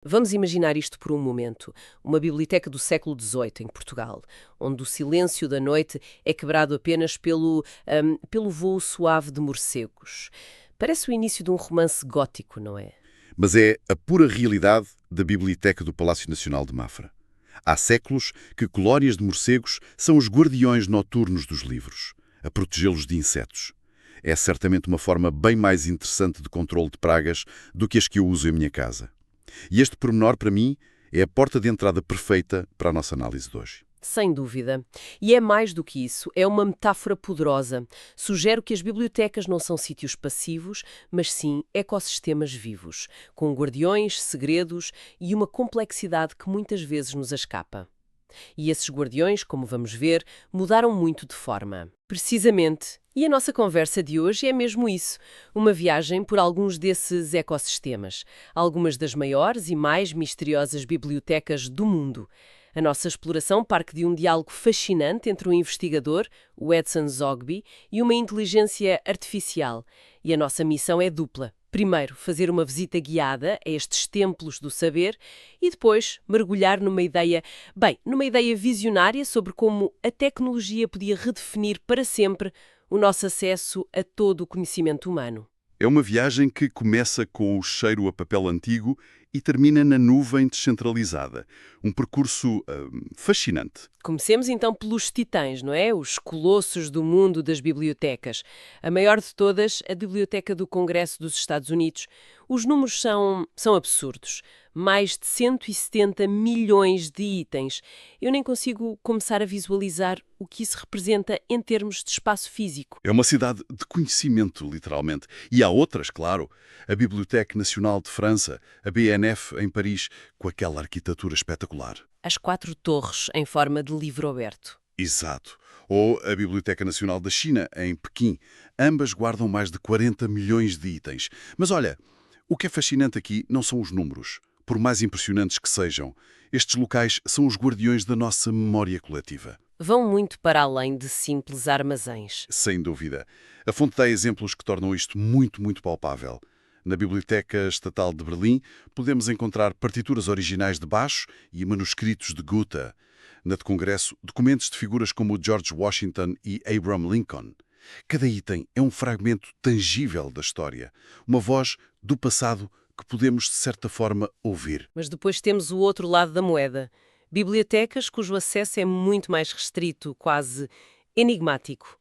Vamos imaginar isto por um momento. Uma biblioteca do século XVIII, em Portugal, onde o silêncio da noite é quebrado apenas pelo vôo suave de morcegos. Parece o início de um romance gótico, não é? Mas é a pura realidade da Biblioteca do Palácio Nacional de Mafra. Há séculos que colónias de morcegos são os guardiões noturnos dos livros, a protegê-los de insetos. É certamente uma forma bem mais interessante de controle de pragas do que as que eu uso em minha casa. E este pormenor, para mim, é a porta de entrada perfeita para a nossa análise de hoje. Sem dúvida. E é mais do que isso, é uma metáfora poderosa. Sugere que as bibliotecas não são sítios passivos, mas sim ecossistemas vivos, com guardiões, segredos e uma complexidade que muitas vezes nos escapa. E esses guardiões, como vamos ver, mudaram muito de forma. Precisamente. E a nossa conversa de hoje é mesmo isso, uma viagem por alguns desses ecossistemas, algumas das maiores e mais misteriosas bibliotecas do mundo. A nossa exploração parte de um diálogo fascinante entre um investigador, o Edson Zogby, e uma inteligência artificial. E a nossa missão é dupla. Primeiro, fazer uma visita guiada a estes templos do saber e depois mergulhar numa ideia visionária sobre como a tecnologia podia redefinir para sempre o nosso acesso a todo o conhecimento humano. É uma viagem que começa com o cheiro a papel antigo e termina na nuvem descentralizada. Um percurso fascinante. Comecemos então pelos titãs, não é? Os colossos do mundo das bibliotecas. A maior de todas, a Biblioteca do Congresso dos Estados Unidos. Os números são absurdos. Mais de 170 milhões de itens. Eu nem consigo começar a visualizar o que isso representa em termos de espaço físico. É uma cidade de conhecimento, literalmente. E há outras, claro. A Bibliothèque Nacional de França, a BNF em Paris, com aquela arquitetura espetacular. As 4 torres em forma de livro aberto. Exato. Ou a Biblioteca Nacional da China, em Pequim. Ambas guardam mais de 40 milhões de itens. Mas olha, o que é fascinante aqui não são os números. Por mais impressionantes que sejam, estes locais são os guardiões da nossa memória coletiva. Vão muito para além de simples armazéns. Sem dúvida. A fonte dá exemplos que tornam isto muito, muito palpável. Na Biblioteca Estatal de Berlim, podemos encontrar partituras originais de Bach e manuscritos de Goethe. Na de Congresso, documentos de figuras como George Washington e Abraham Lincoln. Cada item é um fragmento tangível da história, uma voz do passado que podemos, de certa forma, ouvir. Mas depois temos o outro lado da moeda. Bibliotecas cujo acesso é muito mais restrito, quase enigmático.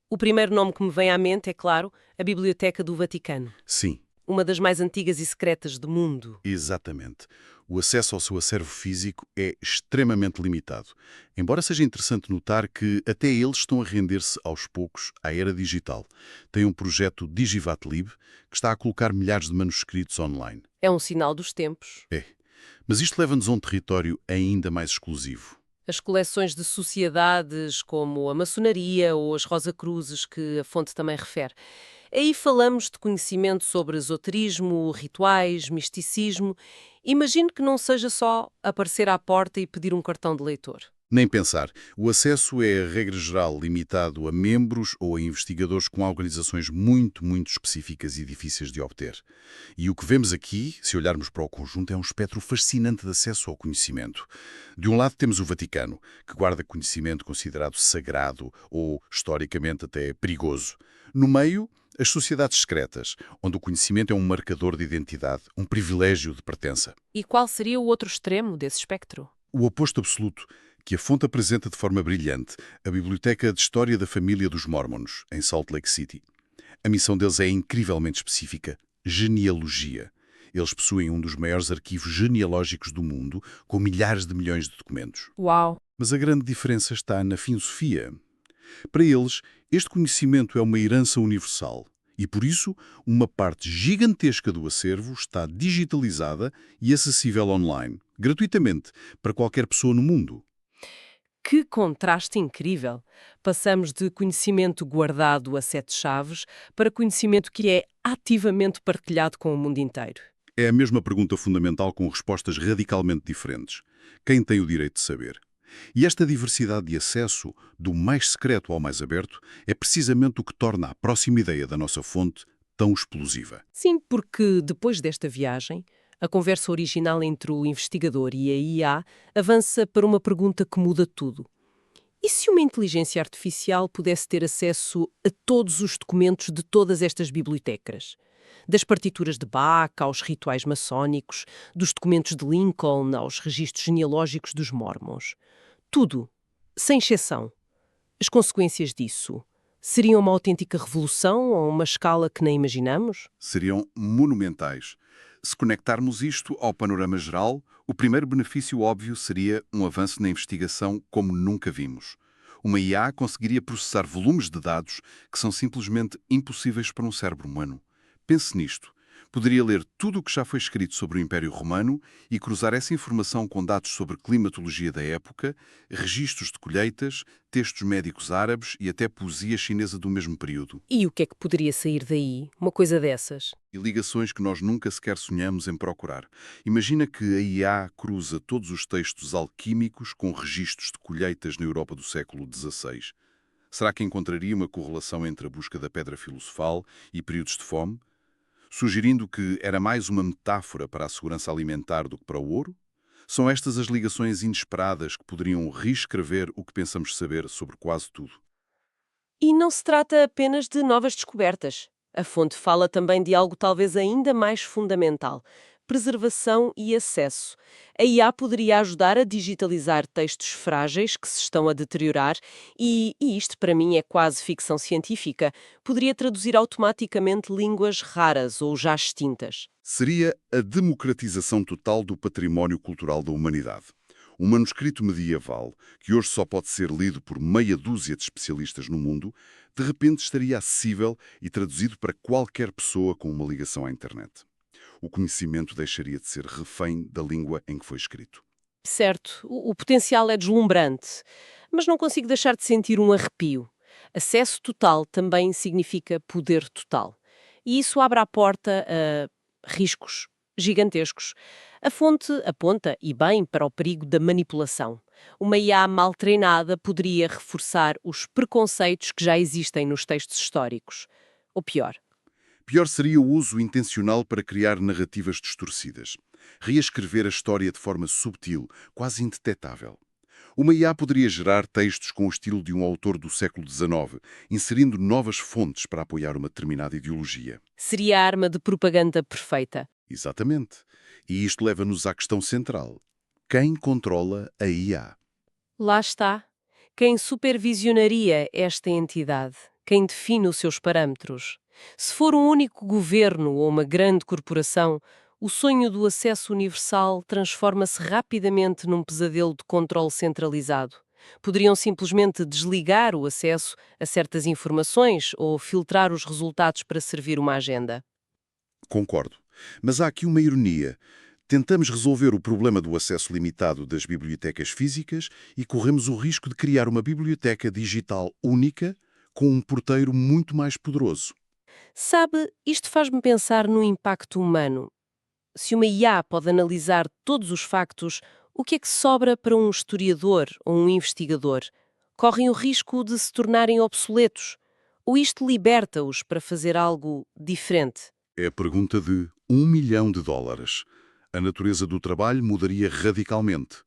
O primeiro nome que me vem à mente é, claro, a Biblioteca do Vaticano. Sim, Uma das mais antigas e secretas do mundo. exatamente. O acesso ao seu acervo físico é extremamente limitado, embora seja interessante notar que até eles estão a render-se aos poucos à era digital. Tem um projeto DigiVatlib que está a colocar milhares de manuscritos online. É um sinal dos tempos. É, mas isto leva-nos a um território ainda mais exclusivo. As coleções de sociedades como a maçonaria ou as Rosacruzes, que a fonte também refere. Aí falamos de conhecimento sobre esoterismo, rituais, misticismo. Imagino que não seja só aparecer à porta e pedir um cartão de leitor. Nem pensar. O acesso é, regra geral, limitado a membros ou a investigadores com organizações muito, muito específicas e difíceis de obter. E o que vemos aqui, se olharmos para o conjunto, é um espectro fascinante de acesso ao conhecimento. De um lado temos o Vaticano, que guarda conhecimento considerado sagrado ou, historicamente, até perigoso. No meio, as sociedades secretas, onde o conhecimento é um marcador de identidade, um privilégio de pertença. E qual seria o outro extremo desse espectro? O oposto absoluto, que a fonte apresenta de forma brilhante, a Biblioteca de História da Família dos Mormons, em Salt Lake City. A missão deles é incrivelmente específica: genealogia. Eles possuem um dos maiores arquivos genealógicos do mundo, com milhares de milhões de documentos. Uau! Mas a grande diferença está na filosofia. Para eles, este conhecimento é uma herança universal e, por isso, uma parte gigantesca do acervo está digitalizada e acessível online, gratuitamente, para qualquer pessoa no mundo. Que contraste incrível! Passamos de conhecimento guardado a 7 chaves para conhecimento que é ativamente partilhado com o mundo inteiro. É a mesma pergunta fundamental com respostas radicalmente diferentes. Quem tem o direito de saber? E esta diversidade de acesso, do mais secreto ao mais aberto, é precisamente o que torna a próxima ideia da nossa fonte tão explosiva. Sim, porque depois desta viagem, A conversa original entre o investigador e a IA avança para uma pergunta que muda tudo. E se uma inteligência artificial pudesse ter acesso a todos os documentos de todas estas bibliotecas? Das partituras de Bach aos rituais maçónicos, dos documentos de Lincoln aos registros genealógicos dos Mormons. Tudo, sem exceção. As consequências disso seriam uma autêntica revolução a uma escala que nem imaginamos? Seriam monumentais. Se conectarmos isto ao panorama geral, o primeiro benefício óbvio seria um avanço na investigação como nunca vimos. Uma IA conseguiria processar volumes de dados que são simplesmente impossíveis para um cérebro humano. Pense nisto. Poderia ler tudo o que já foi escrito sobre o Império Romano e cruzar essa informação com dados sobre climatologia da época, registros de colheitas, textos médicos árabes e até poesia chinesa do mesmo período. E o que é que poderia sair daí, uma coisa dessas? E ligações que nós nunca sequer sonhamos em procurar. Imagina que a IA cruza todos os textos alquímicos com registros de colheitas na Europa do século XVI. Será que encontraria uma correlação entre a busca da pedra filosofal e períodos de fome? Sugerindo que era mais uma metáfora para a segurança alimentar do que para o ouro? São estas as ligações inesperadas que poderiam reescrever o que pensamos saber sobre quase tudo. E não se trata apenas de novas descobertas. A fonte fala também de algo talvez ainda mais fundamental: preservação e acesso. A IA poderia ajudar a digitalizar textos frágeis que se estão a deteriorar e isto, para mim, é quase ficção científica. Poderia traduzir automaticamente línguas raras ou já extintas. Seria a democratização total do património cultural da humanidade. Um manuscrito medieval, que hoje só pode ser lido por meia dúzia de especialistas no mundo, de repente estaria acessível e traduzido para qualquer pessoa com uma ligação à internet. O conhecimento deixaria de ser refém da língua em que foi escrito. Certo, o potencial é deslumbrante, mas não consigo deixar de sentir um arrepio. Acesso total também significa poder total. E isso abre a porta a riscos gigantescos. A fonte aponta, e bem, para o perigo da manipulação. Uma IA mal treinada poderia reforçar os preconceitos que já existem nos textos históricos. Ou pior. Pior seria o uso intencional para criar narrativas distorcidas. Reescrever a história de forma subtil, quase indetetável. Uma IA poderia gerar textos com o estilo de um autor do século XIX, inserindo novas fontes para apoiar uma determinada ideologia. Seria a arma de propaganda perfeita. Exatamente. E isto leva-nos à questão central. Quem controla a IA? Lá está. Quem supervisionaria esta entidade? Quem define os seus parâmetros? Se for um único governo ou uma grande corporação, o sonho do acesso universal transforma-se rapidamente num pesadelo de controle centralizado. Poderiam simplesmente desligar o acesso a certas informações ou filtrar os resultados para servir uma agenda. Concordo. Mas há aqui uma ironia. Tentamos resolver o problema do acesso limitado das bibliotecas físicas e corremos o risco de criar uma biblioteca digital única com um porteiro muito mais poderoso. Sabe, isto faz-me pensar no impacto humano. Se uma IA pode analisar todos os factos, o que é que sobra para um historiador ou um investigador? Correm o risco de se tornarem obsoletos? Ou isto liberta-os para fazer algo diferente? É a pergunta de US$ 1.000.000. A natureza do trabalho mudaria radicalmente.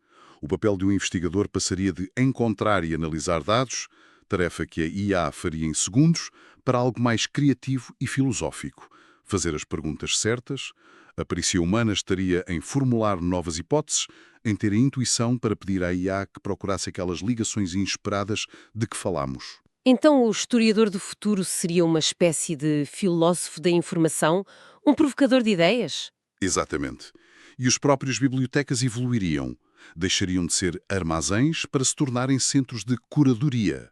O papel de um investigador passaria de encontrar e analisar dados, tarefa que a IA faria em segundos, para algo mais criativo e filosófico. Fazer as perguntas certas, a perícia humana estaria em formular novas hipóteses, em ter a intuição para pedir à IA que procurasse aquelas ligações inesperadas de que falamos. Então o historiador do futuro seria uma espécie de filósofo da informação, um provocador de ideias? Exatamente. E os próprios bibliotecas evoluiriam. Deixariam de ser armazéns para se tornarem centros de curadoria.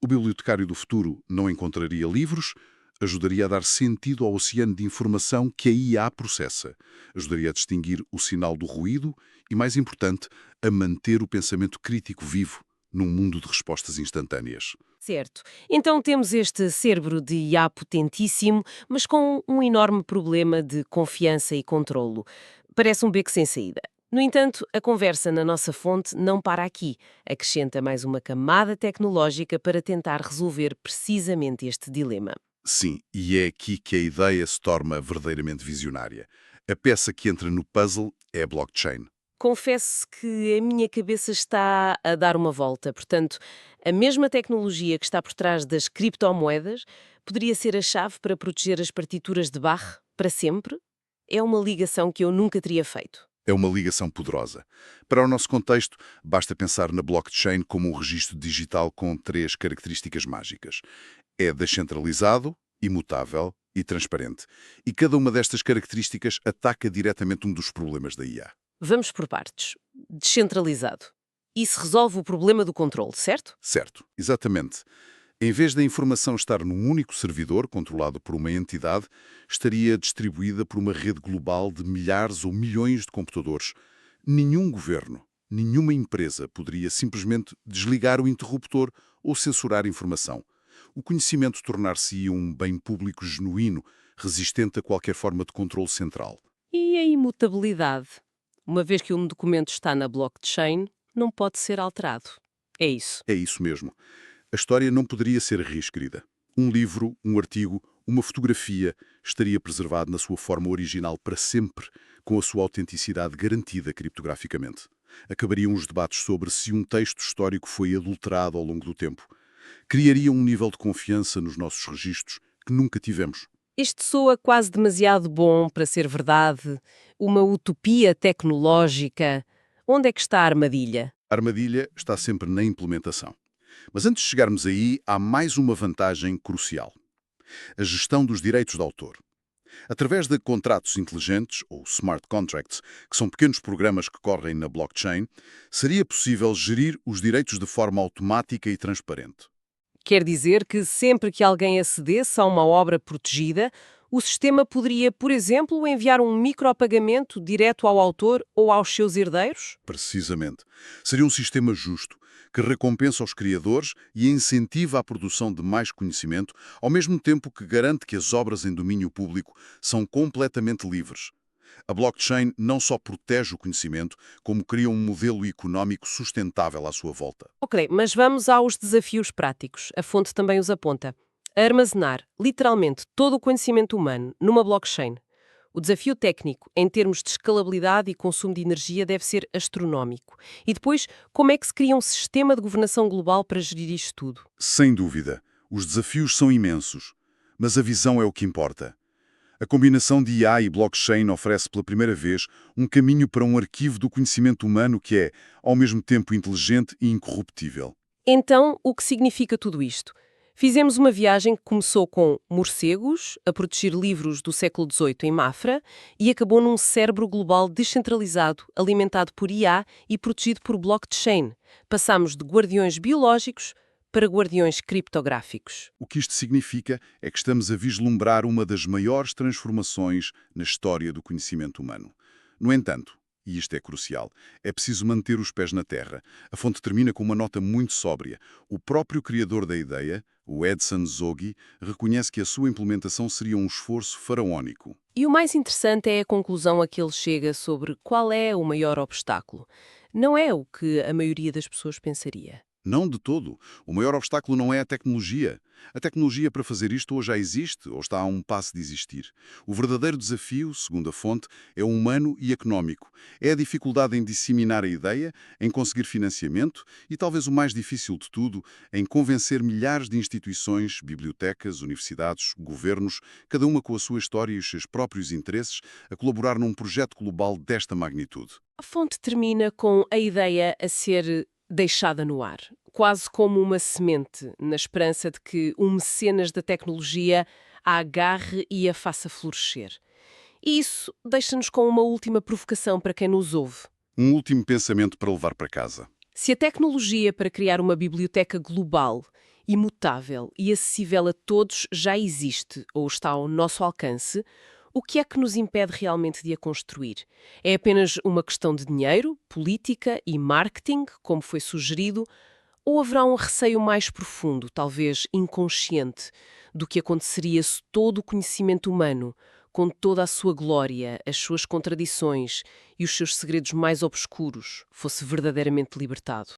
O bibliotecário do futuro não encontraria livros, ajudaria a dar sentido ao oceano de informação que a IA processa. Ajudaria a distinguir o sinal do ruído e, mais importante, a manter o pensamento crítico vivo num mundo de respostas instantâneas. Certo. Então temos este cérebro de IA potentíssimo, mas com um enorme problema de confiança e controlo. Parece um beco sem saída. No entanto, a conversa na nossa fonte não para aqui. Acrescenta mais uma camada tecnológica para tentar resolver precisamente este dilema. Sim, e é aqui que a ideia se torna verdadeiramente visionária. A peça que entra no puzzle é a blockchain. Confesso que a minha cabeça está a dar uma volta. Portanto, a mesma tecnologia que está por trás das criptomoedas poderia ser a chave para proteger as partituras de Bach para sempre? É uma ligação que eu nunca teria feito. É uma ligação poderosa. Para o nosso contexto, basta pensar na blockchain como um registro digital com 3 características mágicas. É descentralizado, imutável e transparente. E cada uma destas características ataca diretamente um dos problemas da IA. Vamos por partes. Descentralizado. Isso resolve o problema do controle, certo? Certo, exatamente. Em vez da informação estar num único servidor, controlado por uma entidade, estaria distribuída por uma rede global de milhares ou milhões de computadores. Nenhum governo, nenhuma empresa poderia simplesmente desligar o interruptor ou censurar informação. O conhecimento tornar-se-ia um bem público genuíno, resistente a qualquer forma de controle central. E a imutabilidade? Uma vez que um documento está na blockchain, não pode ser alterado. É isso. É isso mesmo. A história não poderia ser reescrita. Um livro, um artigo, uma fotografia estaria preservado na sua forma original para sempre, com a sua autenticidade garantida criptograficamente. Acabariam os debates sobre se um texto histórico foi adulterado ao longo do tempo. Criaria um nível de confiança nos nossos registros que nunca tivemos. Isto soa quase demasiado bom para ser verdade. Uma utopia tecnológica. Onde é que está a armadilha? A armadilha está sempre na implementação. Mas antes de chegarmos aí, há mais uma vantagem crucial. A gestão dos direitos de autor. Através de contratos inteligentes, ou smart contracts, que são pequenos programas que correm na blockchain, seria possível gerir os direitos de forma automática e transparente. Quer dizer que sempre que alguém acedesse a uma obra protegida, o sistema poderia, por exemplo, enviar um micropagamento direto ao autor ou aos seus herdeiros? Precisamente. Seria um sistema justo, que recompensa os criadores e incentiva a produção de mais conhecimento, ao mesmo tempo que garante que as obras em domínio público são completamente livres. A blockchain não só protege o conhecimento, como cria um modelo económico sustentável à sua volta. Ok, mas vamos aos desafios práticos. A fonte também os aponta. Armazenar, literalmente, todo o conhecimento humano numa blockchain. O desafio técnico, em termos de escalabilidade e consumo de energia, deve ser astronómico. E depois, como é que se cria um sistema de governação global para gerir isto tudo? Sem dúvida, os desafios são imensos, mas a visão é o que importa. A combinação de IA e blockchain oferece pela primeira vez um caminho para um arquivo do conhecimento humano que é, ao mesmo tempo, inteligente e incorruptível. Então, o que significa tudo isto? Fizemos uma viagem que começou com morcegos a proteger livros do século XVIII em Mafra e acabou num cérebro global descentralizado, alimentado por IA e protegido por blockchain. Passámos de guardiões biológicos para guardiões criptográficos. O que isto significa é que estamos a vislumbrar uma das maiores transformações na história do conhecimento humano. No entanto, e isto é crucial, é preciso manter os pés na terra. A fonte termina com uma nota muito sóbria. O próprio criador da ideia, o Edson Zogby, reconhece que a sua implementação seria um esforço faraónico. E o mais interessante é a conclusão a que ele chega sobre qual é o maior obstáculo. Não é o que a maioria das pessoas pensaria. Não de todo. O maior obstáculo não é a tecnologia. A tecnologia para fazer isto ou já existe ou está a um passo de existir. O verdadeiro desafio, segundo a fonte, é humano e económico. É a dificuldade em disseminar a ideia, em conseguir financiamento e, talvez o mais difícil de tudo, em convencer milhares de instituições, bibliotecas, universidades, governos, cada uma com a sua história e os seus próprios interesses, a colaborar num projeto global desta magnitude. A fonte termina com a ideia a ser deixada no ar, quase como uma semente, na esperança de que um mecenas da tecnologia a agarre e a faça florescer. E isso deixa-nos com uma última provocação para quem nos ouve. Um último pensamento para levar para casa. Se a tecnologia para criar uma biblioteca global, imutável e acessível a todos já existe ou está ao nosso alcance, o que é que nos impede realmente de a construir? É apenas uma questão de dinheiro, política e marketing, como foi sugerido, ou haverá um receio mais profundo, talvez inconsciente, do que aconteceria se todo o conhecimento humano, com toda a sua glória, as suas contradições e os seus segredos mais obscuros, fosse verdadeiramente libertado?